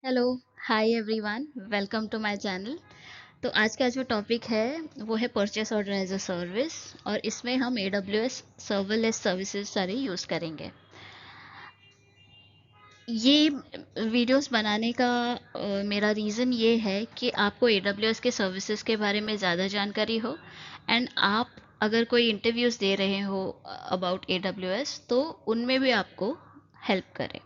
Hello, hi everyone, welcome to my channel. तो आज का जो टॉपिक है वो है purchase order as a service. और इसमें हम AWS सर्वरलेस सर्विसेज सारे यूज़ करेंगे। ये वीडियोस बनाने का मेरा रीज़न ये है कि आपको AWS के सर्विसेज के बारे में ज़्यादा जानकारी हो, एंड आप अगर कोई इंटरव्यूज़ दे रहे हो अबाउट AWS तो उनमें भी आपको हेल्प करे।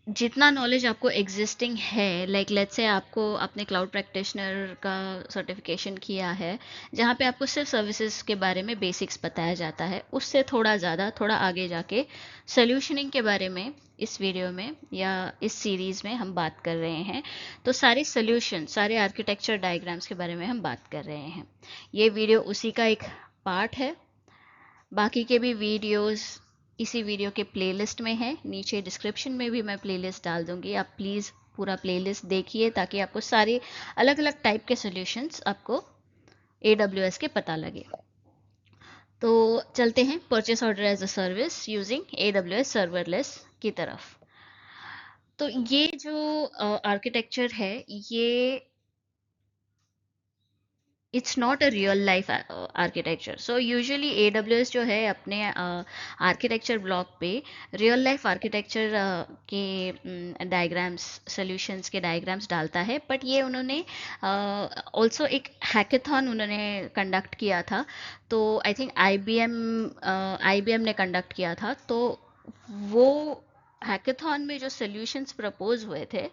जितना नॉलेज आपको एग्जिस्टिंग है, लाइक लेट्स से आपको अपने क्लाउड प्रैक्टिशनर का सर्टिफिकेशन किया है, जहाँ पे आपको सिर्फ सर्विसेज के बारे में बेसिक्स बताया जाता है, उससे थोड़ा ज़्यादा थोड़ा आगे जाके सोल्यूशनिंग के बारे में इस वीडियो में या इस सीरीज़ में हम बात कर रहे हैं। तो सारे सोल्यूशन, सारे आर्किटेक्चर डायग्राम्स के बारे में हम बात कर रहे हैं। ये वीडियो उसी का एक पार्ट है। बाकी के भी वीडियोस इसी वीडियो के प्लेलिस्ट में है, नीचे डिस्क्रिप्शन में भी मैं प्लेलिस्ट डाल दूंगी। आप प्लीज़ पूरा प्लेलिस्ट देखिए ताकि आपको सारे अलग अलग टाइप के सॉल्यूशंस आपको AWS के पता लगे। तो चलते हैं purchase order as a service using AWS serverless की तरफ। तो ये जो आर्किटेक्चर है, ये it's not a real life architecture. So usually AWS जो है अपने आर्किटेक्चर ब्लॉक पे रियल लाइफ आर्किटेक्चर के डायग्राम्स, सॉल्यूशंस के डायग्राम्स डालता है। बट ये उन्होंने ऑल्सो एक हैकेथॉन उन्होंने कंडक्ट किया था। तो आई थिंक IBM ने कंडक्ट किया था। तो वो हैकेथॉन में जो सॉल्यूशंस प्रपोज हुए थे,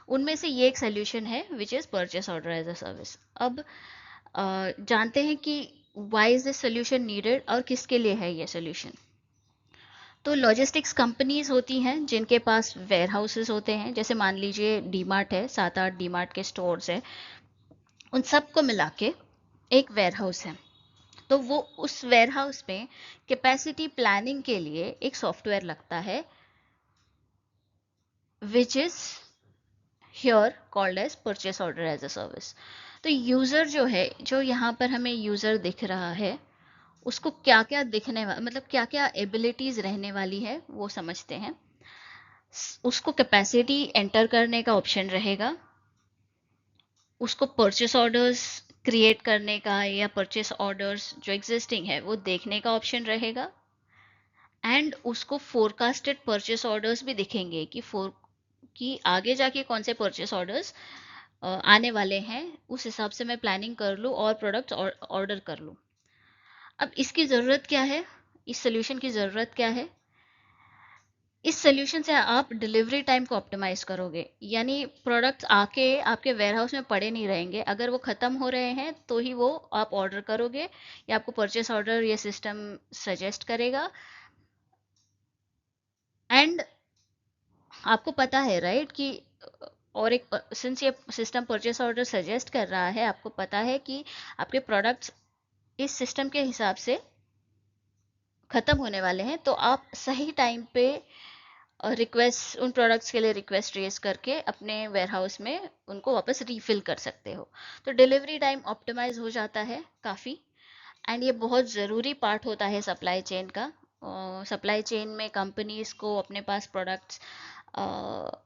उनमें से ये एक सोल्यूशन है which is purchase order as a service. अब जानते हैं कि why is this solution needed और किसके लिए है ये सोल्यूशन। तो लॉजिस्टिक्स कंपनीज होती हैं जिनके पास वेयर हाउसेज होते हैं, जैसे मान लीजिए डीमार्ट है, 7-8 डीमार्ट के स्टोर्स हैं, उन सबको मिला के एक वेयर हाउस है। तो वो उस वेयर हाउस में कैपेसिटी प्लानिंग के लिए एक सॉफ्टवेयर लगता है which is here called as purchase order as a service. तो यूज़र जो है, जो यहाँ पर हमें यूज़र दिख रहा है, उसको क्या क्या दिखने वाला, मतलब क्या क्या एबिलिटीज रहने वाली है वो समझते हैं। उसको कैपेसिटी एंटर करने का ऑप्शन रहेगा, उसको परचेस ऑर्डर्स क्रिएट करने का या परचेस ऑर्डर्स जो एग्जिस्टिंग है वो देखने का ऑप्शन रहेगा, एंड उसको फोरकास्टेड परचेस ऑर्डर्स भी दिखेंगे कि आगे जाके कौन से परचेस ऑर्डर्स आने वाले हैं, उस हिसाब से मैं प्लानिंग कर लूँ और प्रोडक्ट्स ऑर्डर कर लूँ। अब इसकी ज़रूरत क्या है, इस सोल्यूशन की ज़रूरत क्या है? इस सोल्यूशन से आप डिलीवरी टाइम को ऑप्टिमाइज करोगे, यानी प्रोडक्ट्स आके आपके वेयरहाउस में पड़े नहीं रहेंगे। अगर वो ख़त्म हो रहे हैं तो ही वो आप ऑर्डर करोगे, या आपको परचेस ऑर्डर ये सिस्टम सजेस्ट करेगा। एंड आपको पता है राइट कि और एक, सिंस ये सिस्टम परचेस ऑर्डर सजेस्ट कर रहा है, आपको पता है कि आपके प्रोडक्ट्स इस सिस्टम के हिसाब से ख़त्म होने वाले हैं, तो आप सही टाइम पे रिक्वेस्ट, उन प्रोडक्ट्स के लिए रिक्वेस्ट रेज करके अपने वेयरहाउस में उनको वापस रीफिल कर सकते हो। तो डिलीवरी टाइम ऑप्टिमाइज हो जाता है काफ़ी। एंड ये बहुत ज़रूरी पार्ट होता है सप्लाई चेन का। सप्लाई चेन में कंपनीज को अपने पास प्रोडक्ट्स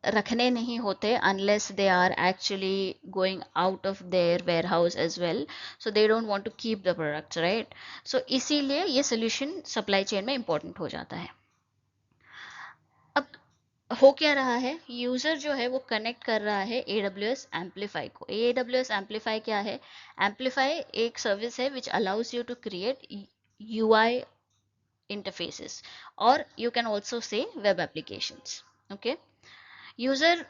रखने नहीं होते unless they are actually going out of their warehouse as well. So they don't want to keep the products, right. So इसीलिए ये सोल्यूशन सप्लाई चेन में इंपॉर्टेंट हो जाता है। अब हो क्या रहा है, यूजर जो है वो कनेक्ट कर रहा है AWS एम्पलीफाई को। AWS एम्पलीफाई क्या है? एम्पलीफाई एक सर्विस है which allows you to create UI interfaces, और you can also say web applications. Okay, user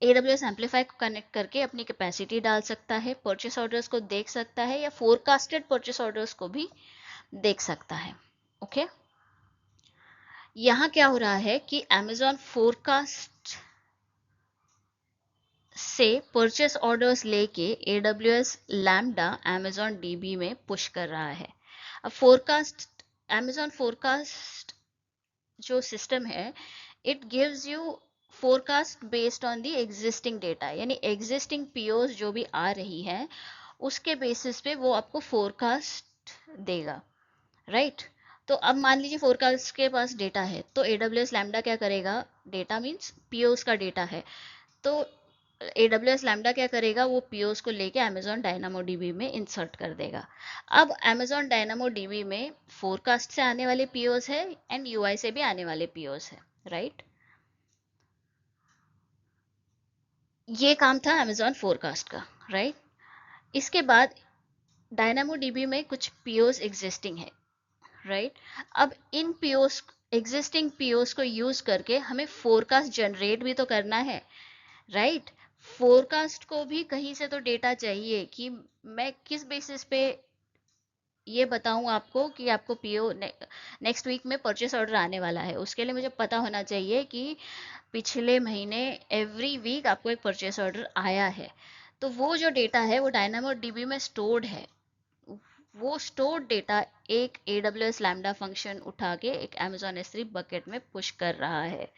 AWS amplify को कनेक्ट करके अपनी कैपेसिटी डाल सकता है, परचेस ऑर्डर्स को देख सकता है, या फोरकास्टेड परचेस ऑर्डर्स को भी देख सकता है। Okay okay? यहाँ क्या हो रहा है कि Amazon फोरकास्ट से परचेस ऑर्डर्स लेके AWS लैम्डा Amazon DB में पुश कर रहा है। अब फोरकास्ट, Amazon फोरकास्ट जो सिस्टम है, it gives you forecast based on the existing data, यानी एग्जिस्टिंग POs जो भी आ रही है उसके बेसिस पे वो आपको फोरकास्ट देगा, राइट। तो अब मान लीजिए फोरकास्ट के पास डेटा है, तो AWS लैम्बडा क्या करेगा, डेटा मीन्स पीओस का डेटा है, तो AWS लैम्बडा क्या करेगा, वो पीओस को लेके Amazon डायनामो डीबी में इंसर्ट कर देगा। अब Amazon डायनामो डीबी में फोरकास्ट से आने वाले पीओस है एंड यूआई से भी आने वाले पीओस है, राइट। ये काम था Amazon फोरकास्ट का, राइट। इसके बाद डायनामो डीबी में कुछ पीओस एग्जिस्टिंग है, राइट। अब इन पीओस, एग्जिस्टिंग पीओस को यूज करके हमें फोरकास्ट जनरेट भी तो करना है, राइट। फोरकास्ट को भी कहीं से तो डेटा चाहिए कि मैं किस बेसिस पे ये बताऊं आपको कि आपको पीओ नेक्स्ट वीक में परचेस ऑर्डर आने वाला है। उसके लिए मुझे पता होना चाहिए कि पिछले महीने एवरी वीक आपको एक परचेस ऑर्डर आया है। तो वो जो डेटा है वो डायनामो डीबी में स्टोर्ड है। वो स्टोर्ड डेटा एक AWS लैम्बडा फंक्शन उठा के एक Amazon S3 बकेट में पुश कर रहा है,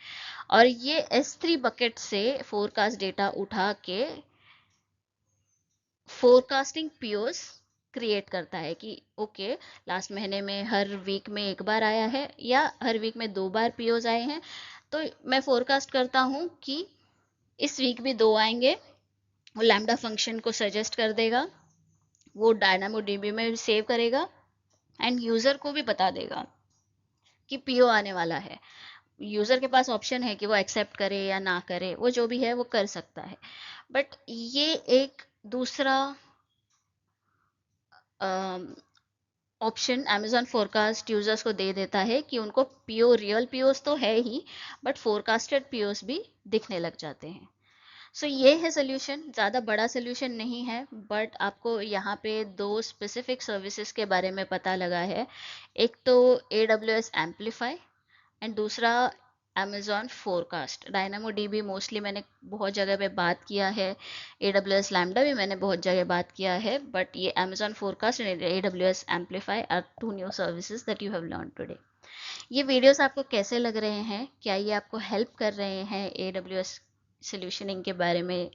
और ये S3 बकेट से फोरकास्ट डेटा उठा के फोरकास्टिंग पीओस क्रिएट करता है कि ओके, लास्ट महीने में हर वीक में एक बार आया है या हर वीक में 2 बार पीओस आए हैं, तो मैं फोरकास्ट करता हूँ कि इस वीक भी 2 आएंगे। वो लैम्बडा फंक्शन को सजेस्ट कर देगा, वो डायनामो डीबी में सेव करेगा एंड यूजर को भी बता देगा कि पीओ आने वाला है। यूजर के पास ऑप्शन है कि वो एक्सेप्ट करे या ना करे, वो जो भी है वो कर सकता है। बट ये एक दूसरा ऑप्शन Amazon फोरकास्ट यूजर्स को दे देता है कि उनको पीओ, रियल पीओस तो है ही, बट फोरकास्टेड पीओस भी दिखने लग जाते हैं। सो ये है सोल्यूशन, ज़्यादा बड़ा सोल्यूशन नहीं है, बट आपको यहाँ पे 2 स्पेसिफिक सर्विसेज के बारे में पता लगा है। एक तो AWS एम्पलीफाई एंड दूसरा Amazon forecast. Dynamo dB mostly मैंने बहुत जगह पे बात किया है, AWS लैम्बडा भी मैंने बहुत जगह बात किया है, बट ये Amazon forecast and AWS amplify are 2 new services that you have learn today. ये वीडियोस आपको कैसे लग रहे हैं, क्या ये आपको हेल्प कर रहे हैं AWS सोल्यूशनिंग के बारे में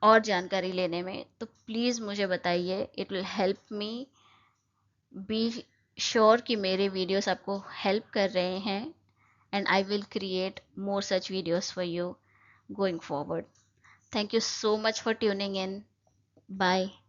और जानकारी लेने में, तो प्लीज़ मुझे बताइए, it will help me be sure कि मेरे वीडियोस आपको हेल्प कर रहे हैं, and I will create more such videos for you going forward. Thank you so much for tuning in. Bye.